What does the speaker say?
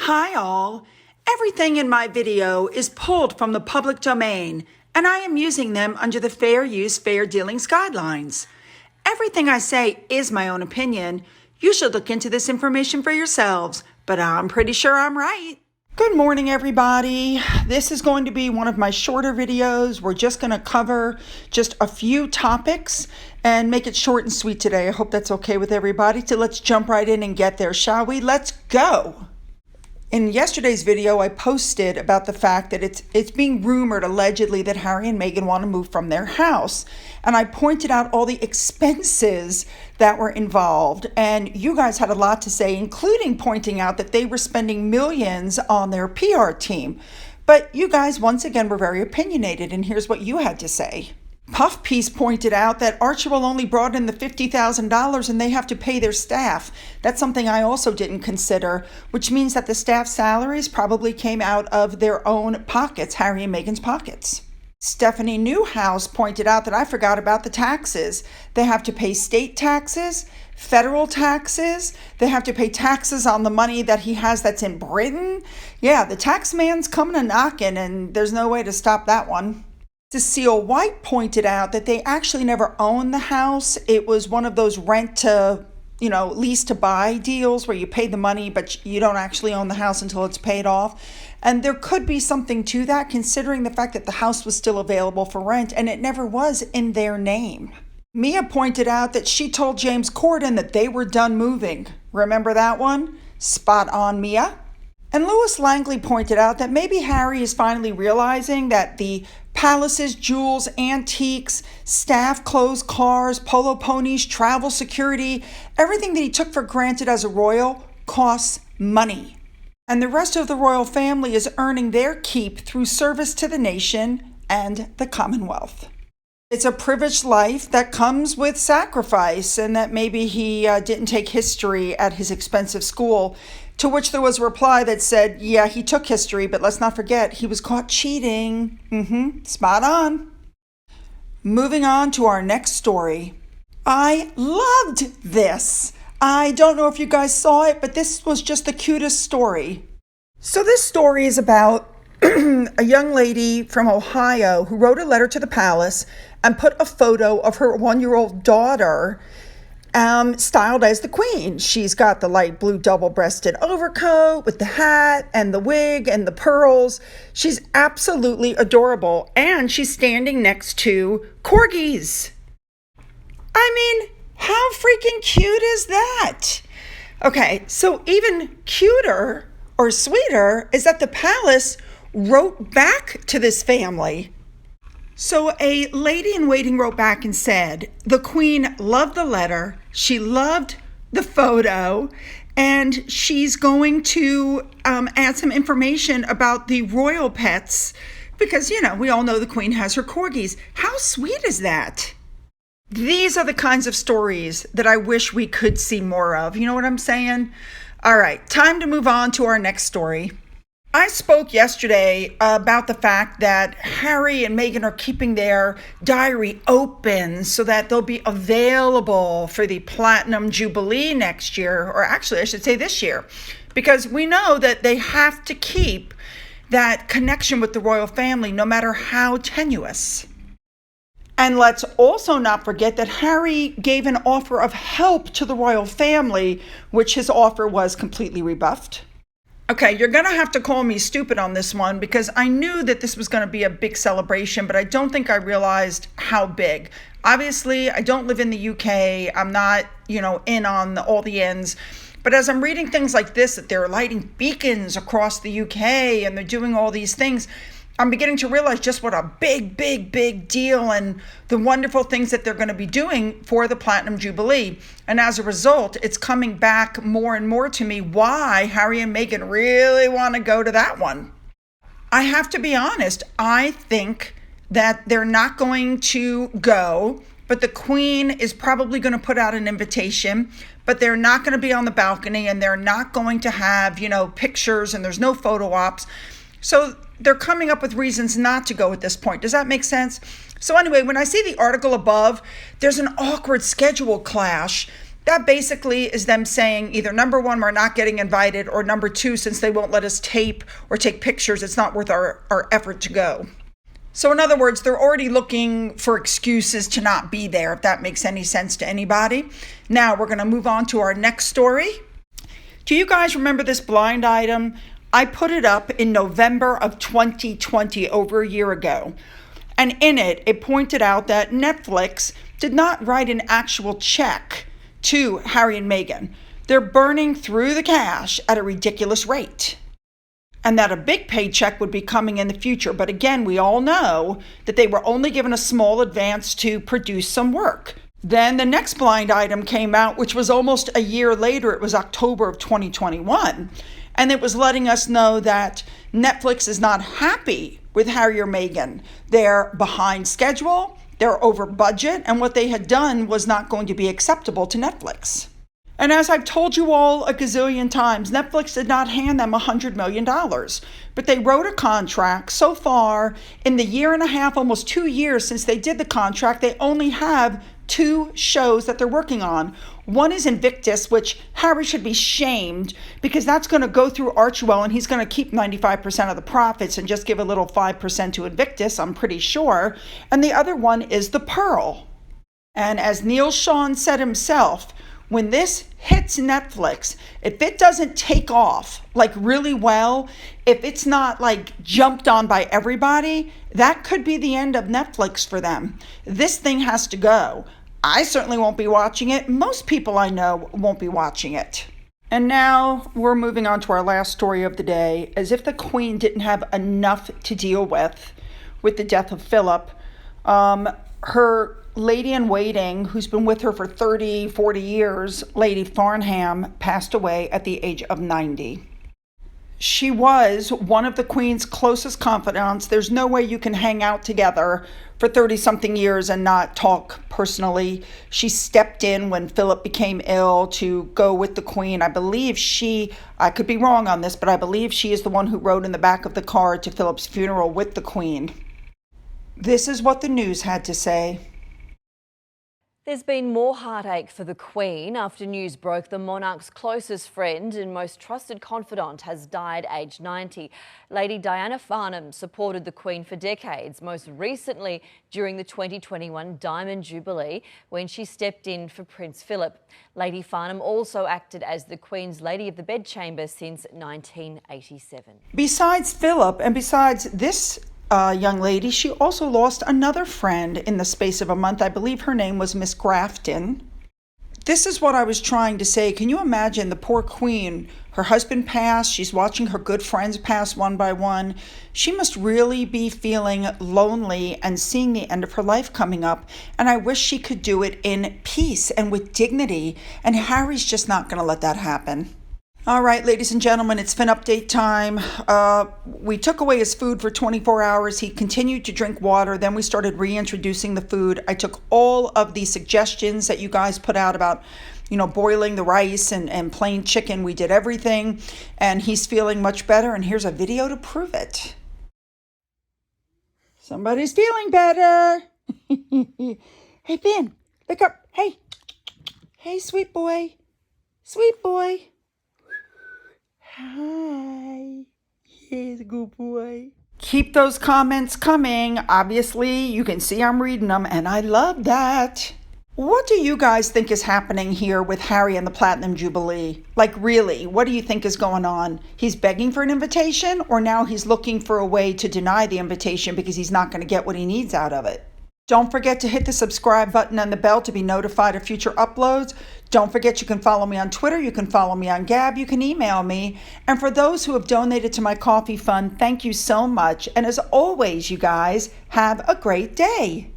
Hi all. Everything in my video is pulled from the public domain, and I am using them under the Fair Use, Fair Dealings guidelines. Everything I say is my own opinion. You should look into this information for yourselves, but I'm pretty sure I'm right. Good morning, everybody. This is going to be one of my shorter videos. We're just going to cover just a few topics and make it short and sweet today. I hope that's okay with everybody. So let's jump right in and get there, shall we? Let's go. In yesterday's video, I posted about the fact that it's being rumored allegedly that Harry and Meghan want to move from their house. And I pointed out all the expenses that were involved. And you guys had a lot to say, including pointing out that they were spending millions on their PR team. But you guys, once again, were very opinionated. And here's what you had to say. Puff Piece pointed out that Archer will only brought in the $50,000 and they have to pay their staff. That's something I also didn't consider, which means that the staff salaries probably came out of their own pockets, Harry and Meghan's pockets. Stephanie Newhouse pointed out that I forgot about the taxes. They have to pay state taxes, federal taxes. They have to pay taxes on the money that he has that's in Britain. Yeah, the tax man's coming a knocking and there's no way to stop that one. Cecile White pointed out that they actually never owned the house. It was one of those rent to, lease to buy deals where you pay the money, but you don't actually own the house until it's paid off. And there could be something to that, considering the fact that the house was still available for rent and it never was in their name. Mia pointed out that she told James Corden that they were done moving. Remember that one? Spot on, Mia. And Louis Langley pointed out that maybe Harry is finally realizing that the palaces, jewels, antiques, staff, clothes, cars, polo ponies, travel, security, everything that he took for granted as a royal costs money. And the rest of the royal family is earning their keep through service to the nation and the Commonwealth. It's a privileged life that comes with sacrifice, and that maybe he didn't take history at his expensive school, to which there was a reply that said, yeah, he took history, but let's not forget, he was caught cheating. Spot on. Moving on to our next story. I loved this. I don't know if you guys saw it, but this was just the cutest story. So this story is about a young lady from Ohio who wrote a letter to the palace and put a photo of her 1-year-old daughter styled as the queen. She's got the light blue double-breasted overcoat with the hat and the wig and the pearls. She's absolutely adorable. And she's standing next to corgis. I mean, how freaking cute is that? Okay, so even cuter or sweeter is that the palace wrote back to this family. So a lady in waiting wrote back and said, the queen loved the letter, she loved the photo, and she's going to add some information about the royal pets because, we all know the queen has her corgis. How sweet is that? These are the kinds of stories that I wish we could see more of. You know what I'm saying? All right, time to move on to our next story. I spoke yesterday about the fact that Harry and Meghan are keeping their diary open so that they'll be available for the Platinum Jubilee next year, or actually I should say this year, because we know that they have to keep that connection with the royal family no matter how tenuous. And let's also not forget that Harry gave an offer of help to the royal family, which his offer was completely rebuffed. Okay, you're going to have to call me stupid on this one because I knew that this was going to be a big celebration, but I don't think I realized how big. Obviously, I don't live in the UK. I'm not, in on all the ends. But as I'm reading things like this, that they're lighting beacons across the UK and they're doing all these things, I'm beginning to realize just what a big, big, big deal and the wonderful things that they're going to be doing for the Platinum Jubilee. And as a result, it's coming back more and more to me why Harry and Meghan really want to go to that one. I have to be honest, I think that they're not going to go, but the Queen is probably going to put out an invitation, but they're not going to be on the balcony and they're not going to have, pictures and there's no photo ops. So they're coming up with reasons not to go at this point. Does that make sense? So anyway, when I see the article above, there's an awkward schedule clash That basically is them saying either number one, we're not getting invited, or number two, since they won't let us tape or take pictures, it's not worth our effort to go. So in other words, they're already looking for excuses to not be there, if that makes any sense to anybody. Now we're going to move on to our next story. Do you guys remember this blind item? I put it up in November of 2020, over a year ago. And in it, it pointed out that Netflix did not write an actual check to Harry and Meghan. They're burning through the cash at a ridiculous rate. And that a big paycheck would be coming in the future. But again, we all know that they were only given a small advance to produce some work. Then the next blind item came out, which was almost a year later. It was October of 2021. And it was letting us know that Netflix is not happy with Harry or Meghan. They're behind schedule, they're over budget, and what they had done was not going to be acceptable to Netflix. And as I've told you all a gazillion times, Netflix did not hand them $100 million, but they wrote a contract. So far, in the year and a half, almost 2 years since they did the contract, they only have 2 shows that they're working on. One is Invictus, which Harry should be shamed because that's going to go through Archewell and he's going to keep 95% of the profits and just give a little 5% to Invictus, I'm pretty sure. And the other one is The Pearl. And as Neil Sean said himself, when this hits Netflix, if it doesn't take off like really well, if it's not like jumped on by everybody, that could be the end of Netflix for them. This thing has to go. I certainly won't be watching it. Most people I know won't be watching it. And now we're moving on to our last story of the day. As if the Queen didn't have enough to deal with the death of Philip, her lady-in-waiting, who's been with her for 30, 40 years, Lady Farnham, passed away at the age of 90. She was one of the Queen's closest confidants. There's no way you can hang out together for 30-something years and not talk personally. She stepped in when Philip became ill to go with the Queen. I believe I could be wrong on this, but I believe she is the one who rode in the back of the car to Philip's funeral with the Queen. This is what the news had to say. There's been more heartache for the Queen after news broke the monarch's closest friend and most trusted confidant has died aged 90. Lady Diana Farnham supported the Queen for decades, most recently during the 2021 Diamond Jubilee when she stepped in for Prince Philip. Lady Farnham also acted as the Queen's Lady of the Bedchamber since 1987. Besides Philip and besides this young lady, she also lost another friend in the space of a month. I believe her name was Miss Grafton. This is what I was trying to say. Can you imagine the poor Queen? Her husband passed. She's watching her good friends pass one by one. She must really be feeling lonely and seeing the end of her life coming up. And I wish she could do it in peace and with dignity. And Harry's just not going to let that happen. All right, ladies and gentlemen, it's Finn update time. We took away his food for 24 hours. He continued to drink water. Then we started reintroducing the food. I took all of the suggestions that you guys put out about, boiling the rice and plain chicken. We did everything, and he's feeling much better. And here's a video to prove it. Somebody's feeling better. Hey, Finn, look up. Hey, sweet boy. Sweet boy. Hi. He's a good boy. Keep those comments coming. Obviously, you can see I'm reading them, and I love that. What do you guys think is happening here with Harry and the Platinum Jubilee? Like, really, what do you think is going on? He's begging for an invitation, or now he's looking for a way to deny the invitation because he's not going to get what he needs out of it? Don't forget to hit the subscribe button and the bell to be notified of future uploads. Don't forget you can follow me on Twitter, you can follow me on Gab, you can email me. And for those who have donated to my coffee fund, thank you so much. And as always, you guys, have a great day.